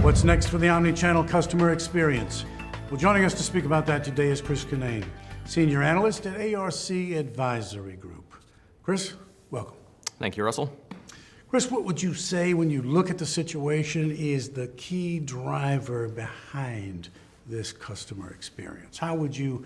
What's next for the Omnichannel customer experience? Well, joining us to speak about that today is Chris Cunnane, Senior Analyst at ARC Advisory Group. Chris, welcome. Thank you, Russell. Chris, what would you say when you look at the situation is the key driver behind this customer experience? How would you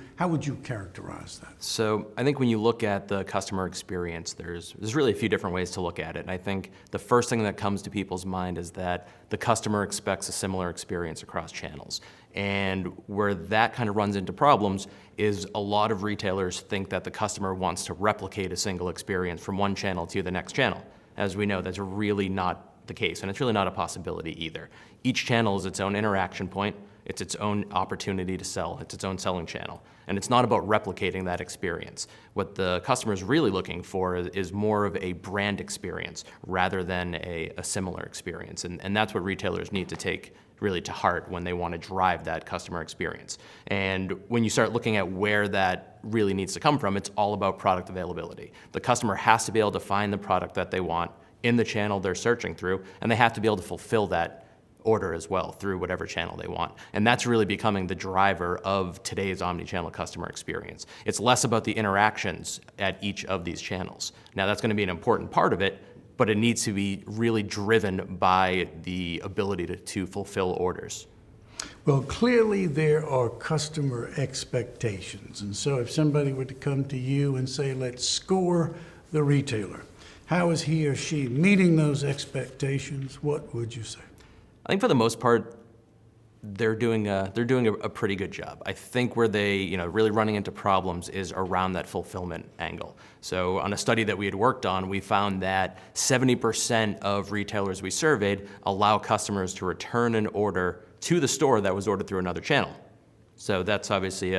characterize that? So I think when you look at the customer experience, there's really a few different ways to look at it. And I think the first thing that comes to people's mind is that the customer expects a similar experience across channels. And where that kind of runs into problems is a lot of retailers think that the customer wants to replicate a single experience from one channel to the next channel. As we know, that's really not the case, and it's really not a possibility either. Each channel is its own interaction point, it's its own opportunity to sell, it's its own selling channel. And it's not about replicating that experience. What the customer is really looking for is more of a brand experience rather than a similar experience. And that's what retailers need to take really to heart when they want to drive that customer experience. And when you start looking at where that really needs to come from, it's all about product availability. The customer has to be able to find the product that they want in the channel they're searching through, and they have to be able to fulfill that order as well through whatever channel they want. And that's really becoming the driver of today's omni-channel customer experience. It's less about the interactions at each of these channels. Now that's going to be an important part of it, but it needs to be really driven by the ability to fulfill orders. Well, clearly there are customer expectations. And so if somebody were to come to you and say, let's score the retailer, how is he or she meeting those expectations? What would you say? I think for the most part, they're doing a pretty good job. I think where they really running into problems is around that fulfillment angle. So on a study that we had worked on, we found that 70% of retailers we surveyed allow customers to return an order to the store that was ordered through another channel. So that's obviously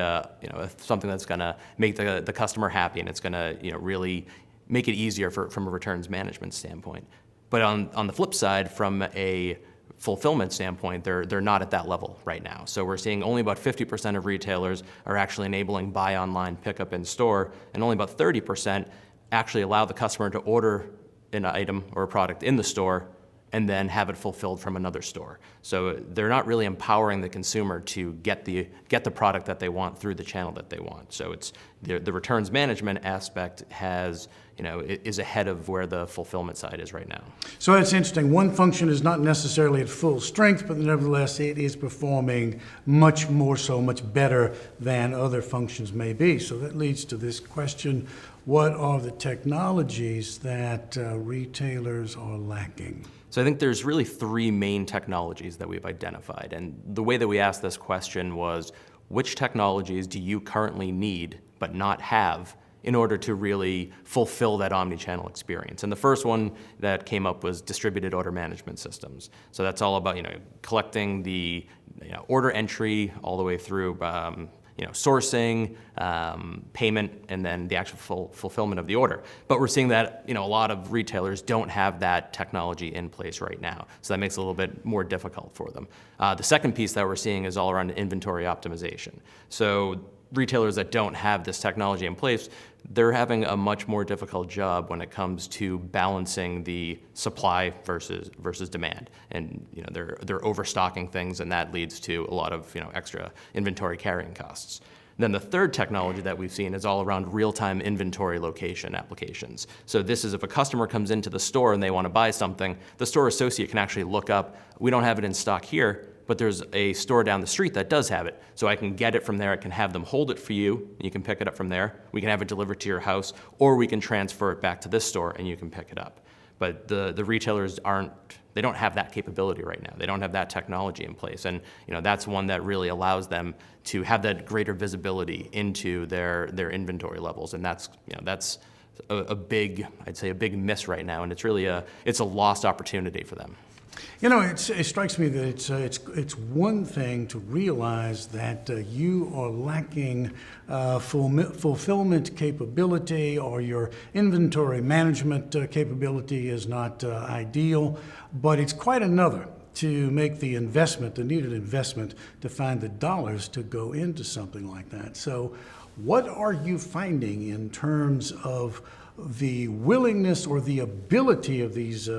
something that's going to make the customer happy, and it's going to really make it easier from a returns management standpoint. But on the flip side, from a fulfillment standpoint, they're not at that level right now. So we're seeing only about 50% of retailers are actually enabling buy online, pick up in store, and only about 30% actually allow the customer to order an item or a product in the store and then have it fulfilled from another store. So they're not really empowering the consumer to get the product that they want through the channel that they want. So it's the returns management aspect is ahead of where the fulfillment side is right now. So that's interesting. One function is not necessarily at full strength, but nevertheless it is performing much better than other functions may be. So that leads to this question: what are the technologies that retailers are lacking? So I think there's really three main technologies that we've identified. And the way that we asked this question was, which technologies do you currently need but not have in order to really fulfill that omni-channel experience? And the first one that came up was distributed order management systems. So that's all about collecting the order entry all the way through sourcing, payment, and then the actual fulfillment of the order. But we're seeing that a lot of retailers don't have that technology in place right now, so that makes it a little bit more difficult for them. The second piece that we're seeing is all around inventory optimization. So retailers that don't have this technology in place, they're having a much more difficult job when it comes to balancing the supply versus demand, and they're overstocking things, and that leads to a lot of extra inventory carrying costs. Then the third technology that we've seen is all around real-time inventory location applications. So this is if a customer comes into the store and they want to buy something, the store associate can actually look up, we don't have it in stock here, but there's a store down the street that does have it. So I can get it from there, I can have them hold it for you, and you can pick it up from there. We can have it delivered to your house, or we can transfer it back to this store and you can pick it up. But the retailers they don't have that capability right now. They don't have that technology in place. And that's one that really allows them to have that greater visibility into their inventory levels. And that's a big miss right now. And it's really a lost opportunity for them. It strikes me that it's one thing to realize that you are lacking fulfillment capability, or your inventory management capability is not ideal, but it's quite another to make the needed investment to find the dollars to go into something like that. So what are you finding in terms of the willingness or the ability of these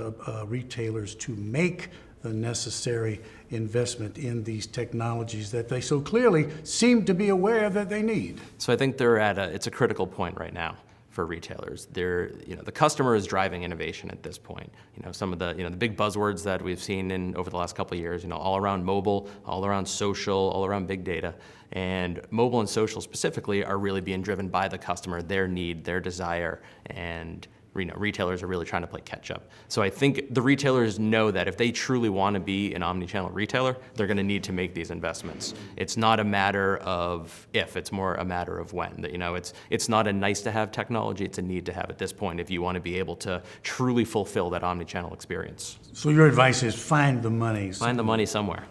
retailers to make the necessary investment in these technologies that they so clearly seem to be aware that they need? So I think they're at it's a critical point right now for retailers. The customer is driving innovation at this point. Some of the big buzzwords that we've seen over the last couple of years, all around mobile, all around social, all around big data. And mobile and social specifically are really being driven by the customer, their need, their desire, and retailers are really trying to play catch up. So I think the retailers know that if they truly want to be an omni-channel retailer, they're going to need to make these investments. It's not a matter of if, it's more a matter of when. It's not a nice to have technology, it's a need to have at this point if you want to be able to truly fulfill that omni-channel experience. So your advice is find the money. Find the money somewhere.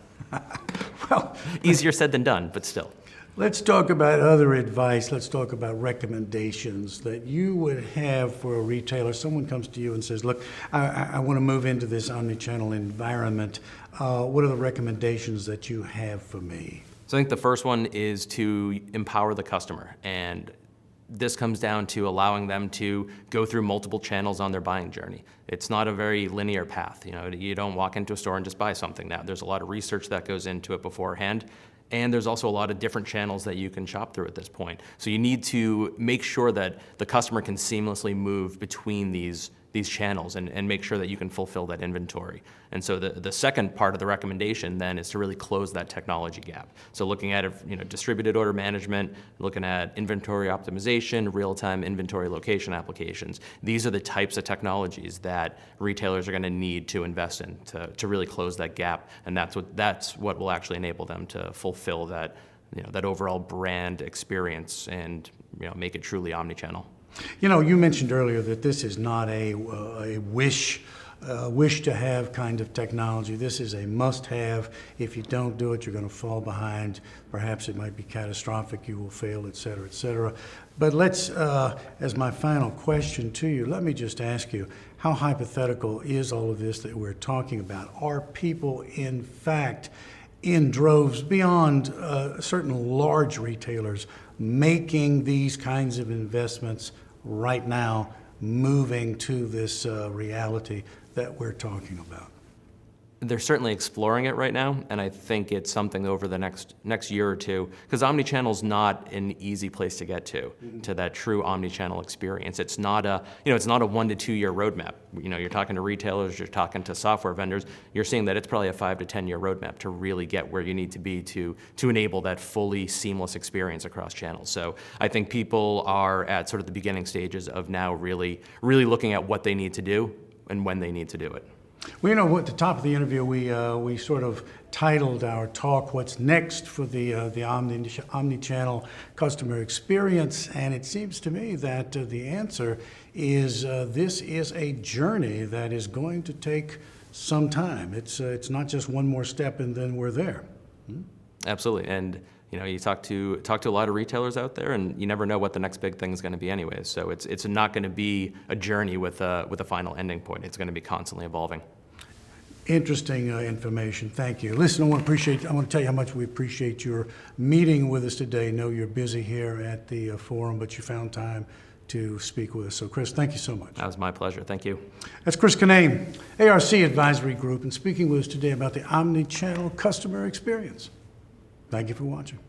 Well, easier said than done, but still. Let's talk about other advice. Let's talk about recommendations that you would have for a retailer. Someone comes to you and says, look, I want to move into this omni-channel environment. What are the recommendations that you have for me? So I think the first one is to empower the customer. And this comes down to allowing them to go through multiple channels on their buying journey. It's not a very linear path. You don't walk into a store and just buy something now. There's a lot of research that goes into it beforehand. And there's also a lot of different channels that you can shop through at this point. So you need to make sure that the customer can seamlessly move between these channels and make sure that you can fulfill that inventory. And so the second part of the recommendation then is to really close that technology gap. So looking at distributed order management, looking at inventory optimization, real-time inventory location applications. These are the types of technologies that retailers are going to need to invest in to really close that gap. And that's what will actually enable them to fulfill that overall brand experience and make it truly omni-channel. You mentioned earlier that this is not a wish to have kind of technology. This is a must-have. If you don't do it, you're going to fall behind. Perhaps it might be catastrophic. You will fail, et cetera, et cetera. But let's, as my final question to you, let me just ask you, how hypothetical is all of this that we're talking about? Are people, in fact, in droves beyond certain large retailers making these kinds of investments right now, moving to this reality that we're talking about? They're certainly exploring it right now, and I think it's something over the next year or two, because omni-channel is not an easy place to get to that true omni-channel experience. It's not a 1 to 2 year roadmap. You're talking to retailers, you're talking to software vendors, you're seeing that it's probably a 5 to 10 year roadmap to really get where you need to be to enable that fully seamless experience across channels. So I think people are at sort of the beginning stages of now really looking at what they need to do and when they need to do it. Well, at the top of the interview, we sort of titled our talk, What's Next for the Omni-channel Customer Experience, and it seems to me that the answer is this is a journey that is going to take some time. It's not just one more step and then we're there. Absolutely, and you talk to a lot of retailers out there, and you never know what the next big thing is going to be anyways. So it's not going to be a journey with a final ending point. It's going to be constantly evolving. Interesting information. Thank you. Listen, I want to tell you how much we appreciate your meeting with us today. I know you're busy here at the forum, but you found time to speak with us. So, Chris, thank you so much. That was my pleasure. Thank you. That's Chris Cunnane, ARC Advisory Group, and speaking with us today about the omni-channel customer experience. Thank you for watching.